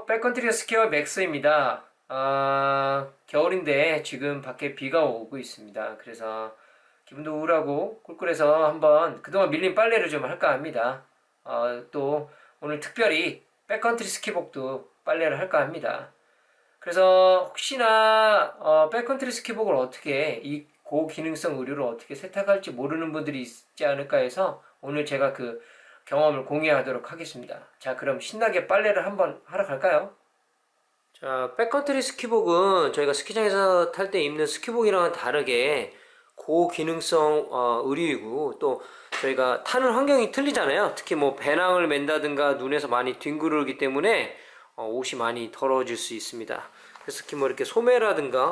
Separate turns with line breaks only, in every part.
백컨트리 스퀘어 맥스입니다. 겨울인데 지금 밖에 비가 오고 있습니다. 그래서 기분도 우울하고 꿀꿀해서 한번 그동안 밀린 빨래를 좀 할까 합니다. 또 오늘 특별히 백컨트리 스키복도 빨래를 할까 합니다. 그래서 혹시나 백컨트리 스키복을 어떻게 이 고기능성 의류를 어떻게 세탁할지 모르는 분들이 있지 않을까 해서 오늘 제가 그 경험을 공유하도록 하겠습니다. 자, 그럼 신나게 빨래를 한번 하러 갈까요? 자, 백컨트리 스키복은 저희가 스키장에서 탈 때 입는 스키복이랑은 다르게 고기능성 의류이고, 또 저희가 타는 환경이 틀리잖아요. 특히 뭐 배낭을 맨다든가 눈에서 많이 뒹구르기 때문에 옷이 많이 더러워질 수 있습니다. 그래서 특히 뭐 이렇게 소매라든가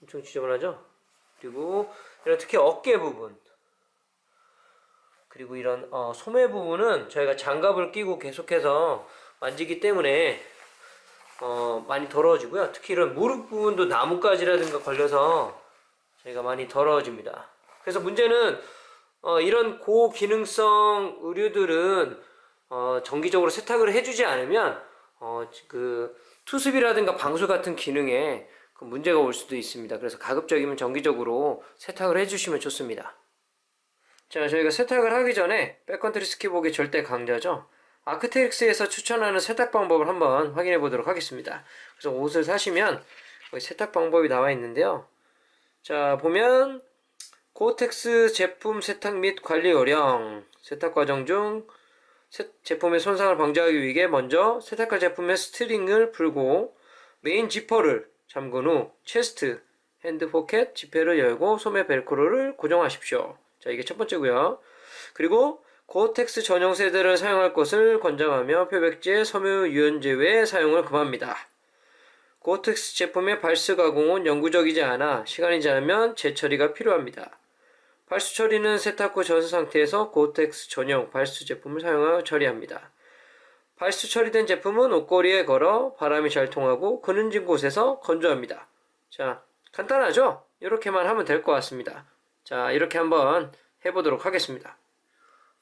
엄청 지저분하죠. 그리고 이런 특히 어깨 부분, 그리고 이런 소매 부분은 저희가 장갑을 끼고 계속해서 만지기 때문에 많이 더러워지고요. 특히 이런 무릎 부분도 나뭇가지라든가 걸려서 저희가 많이 더러워집니다. 그래서 문제는 이런 고기능성 의류들은 정기적으로 세탁을 해주지 않으면 그 투습이라든가 방수 같은 기능에 그 문제가 올 수도 있습니다. 그래서 가급적이면 정기적으로 세탁을 해주시면 좋습니다. 자, 저희가 세탁을 하기 전에 백컨트리 스키복의 절대 강자죠. 아크테릭스에서 추천하는 세탁 방법을 한번 확인해 보도록 하겠습니다. 그래서 옷을 사시면 거기 세탁 방법이 나와 있는데요. 자, 보면 고텍스 제품 세탁 및 관리 요령, 세탁 과정 중 제품의 손상을 방지하기 위해 먼저 세탁할 제품의 스트링을 풀고 메인 지퍼를 잠근 후 체스트, 핸드 포켓 지퍼를 열고 소매 벨크로를 고정하십시오. 자, 이게 첫 번째고요. 그리고 고텍스 전용 세대를 사용할 것을 권장하며 표백제, 섬유 유연제 외 사용을 금합니다. 고텍스 제품의 발수 가공은 영구적이지 않아 시간이 지나면 재처리가 필요합니다. 발수 처리는 세탁 후 젖은 상태에서 고텍스 전용 발수 제품을 사용하여 처리합니다. 발수 처리된 제품은 옷걸이에 걸어 바람이 잘 통하고 그늘진 곳에서 건조합니다. 자, 간단하죠? 이렇게만 하면 될 것 같습니다. 자, 이렇게 한번 해보도록 하겠습니다.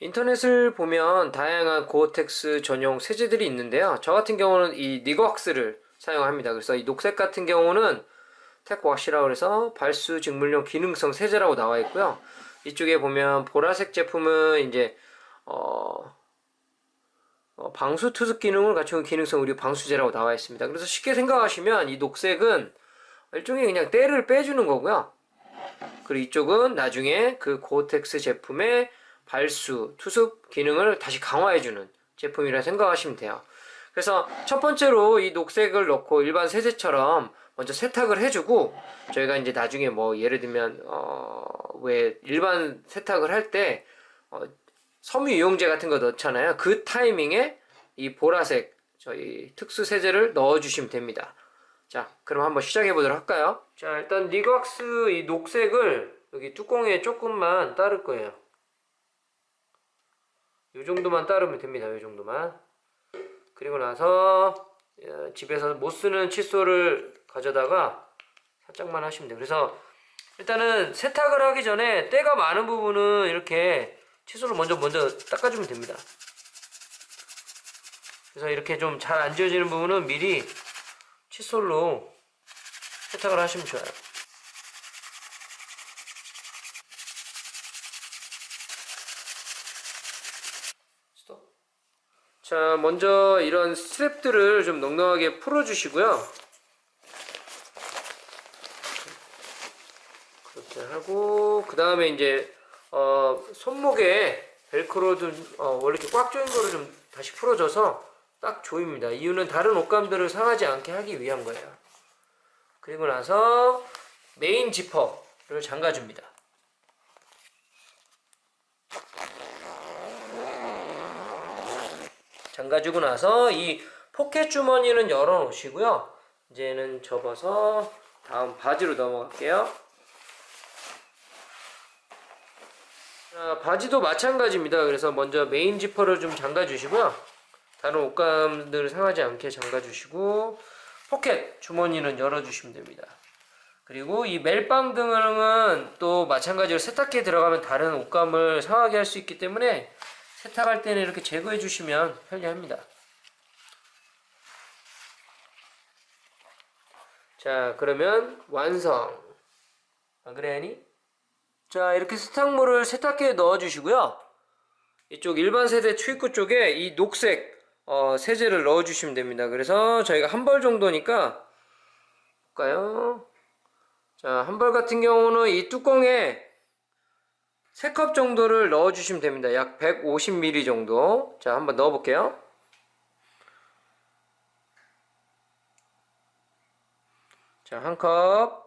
인터넷을 보면 다양한 고어텍스 전용 세제들이 있는데요. 저 같은 경우는 이 니거왁스를 사용합니다. 그래서 이 녹색 같은 경우는 텍왁시라고 해서 발수 직물용 기능성 세제라고 나와 있고요. 이쪽에 보면 보라색 제품은 이제 방수 투습 기능을 갖춘 기능성 의류 방수제라고 나와 있습니다. 그래서 쉽게 생각하시면 이 녹색은 일종의 그냥 때를 빼주는 거고요. 그리고 이쪽은 나중에 그 고어텍스 제품의 발수, 투습 기능을 다시 강화해주는 제품이라 생각하시면 돼요. 그래서 첫 번째로 이 녹색을 넣고 일반 세제처럼 먼저 세탁을 해주고, 저희가 이제 나중에 뭐 예를 들면 왜 일반 세탁을 할 때 섬유 유용제 같은 거 넣잖아요. 그 타이밍에 이 보라색 저희 특수 세제를 넣어주시면 됩니다. 자, 그럼 한번 시작해 보도록 할까요? 자, 일단 니거왁스 이 녹색을 여기 뚜껑에 조금만 따를 거예요. 이 정도만 따르면 됩니다. 이 정도만. 그리고 나서 집에서 못 쓰는 칫솔을 가져다가 살짝만 하시면 돼요. 그래서 일단은 세탁을 하기 전에 때가 많은 부분은 이렇게 칫솔로 먼저 닦아주면 됩니다. 그래서 이렇게 좀 잘 안 지워지는 부분은 미리 칫솔로 세탁을 하시면 좋아요. 자, 먼저 이런 스트랩들을 좀 넉넉하게 풀어주시고요. 그렇게 하고, 그 다음에 이제, 손목에 벨크로도, 원래 이렇게 꽉 조인 거를 좀 다시 풀어줘서 딱 조입니다. 이유는 다른 옷감들을 상하지 않게 하기 위한 거예요. 그리고 나서 메인 지퍼를 잠가줍니다. 잠가주고 나서 이 포켓 주머니는 열어 놓으시고요. 이제는 접어서 다음 바지로 넘어갈게요. 자, 바지도 마찬가지입니다. 그래서 먼저 메인 지퍼를 좀 잠가 주시고요. 다른 옷감들을 상하지 않게 잠가 주시고, 포켓 주머니는 열어 주시면 됩니다. 그리고 이 멜빵 등은 또 마찬가지로 세탁기에 들어가면 다른 옷감을 상하게 할 수 있기 때문에 세탁할 때는 이렇게 제거해 주시면 편리합니다. 자, 그러면 완성. 안 그래, 애니? 자, 이렇게 세탁물을 세탁기에 넣어주시고요. 이쪽 일반 세대 출입구 쪽에 이 녹색 세제를 넣어주시면 됩니다. 그래서 저희가 한 벌 정도니까 볼까요? 자, 한 벌 같은 경우는 이 뚜껑에 3컵 정도를 넣어주시면 됩니다. 약 150ml 정도. 자, 한번 넣어볼게요. 자, 한 컵.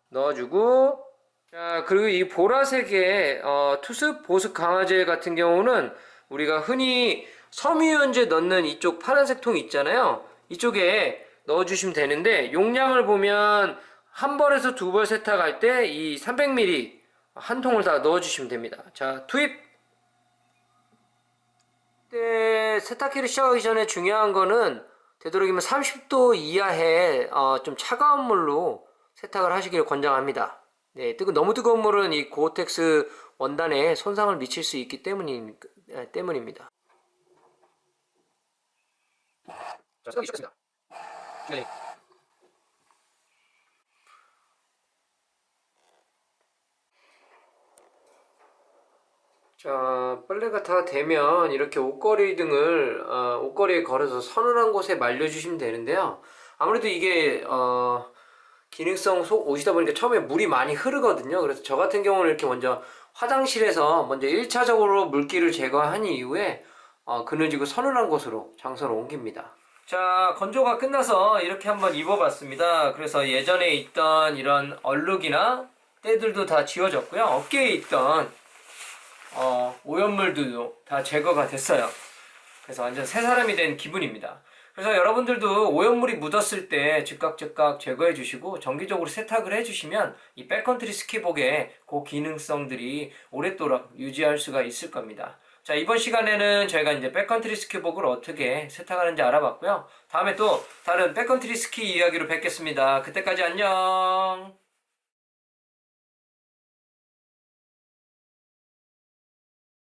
넣어주고. 자, 그리고 이 보라색의 투습 보습 강화제 같은 경우는 우리가 흔히 섬유유연제 넣는 이쪽 파란색 통 있잖아요. 이쪽에 넣어주시면 되는데 용량을 보면 한 벌에서 두 벌 세탁할 때 이 300ml 한 통을 다 넣어주시면 됩니다. 자, 투입! 때 세탁기를 시작하기 전에 중요한 거는 되도록이면 30도 이하의 좀 차가운 물로 세탁을 하시길 권장합니다. 네, 너무 뜨거운 물은 이 고어텍스 원단에 손상을 미칠 수 있기 때문입니다. 자, 세탁기 시작했습니다. 네. 자, 빨래가 다 되면 이렇게 옷걸이 등을 옷걸이에 걸어서 서늘한 곳에 말려주시면 되는데요. 아무래도 이게 기능성 속 옷이다 보니까 처음에 물이 많이 흐르거든요. 그래서 저 같은 경우는 이렇게 먼저 화장실에서 먼저 1차적으로 물기를 제거한 이후에 그늘지고 서늘한 곳으로 장소를 옮깁니다. 자, 건조가 끝나서 이렇게 한번 입어봤습니다. 그래서 예전에 있던 이런 얼룩이나 때들도 다 지워졌고요. 어깨에 있던 오염물들도 다 제거가 됐어요. 그래서 완전 새 사람이 된 기분입니다. 그래서 여러분들도 오염물이 묻었을 때 즉각 제거해 주시고 정기적으로 세탁을 해 주시면 이 백컨트리 스키복의 그 기능성들이 오랫도록 유지할 수가 있을 겁니다. 자, 이번 시간에는 저희가 이제 백컨트리 스키복을 어떻게 세탁하는지 알아봤고요. 다음에 또 다른 백컨트리 스키 이야기로 뵙겠습니다. 그때까지 안녕.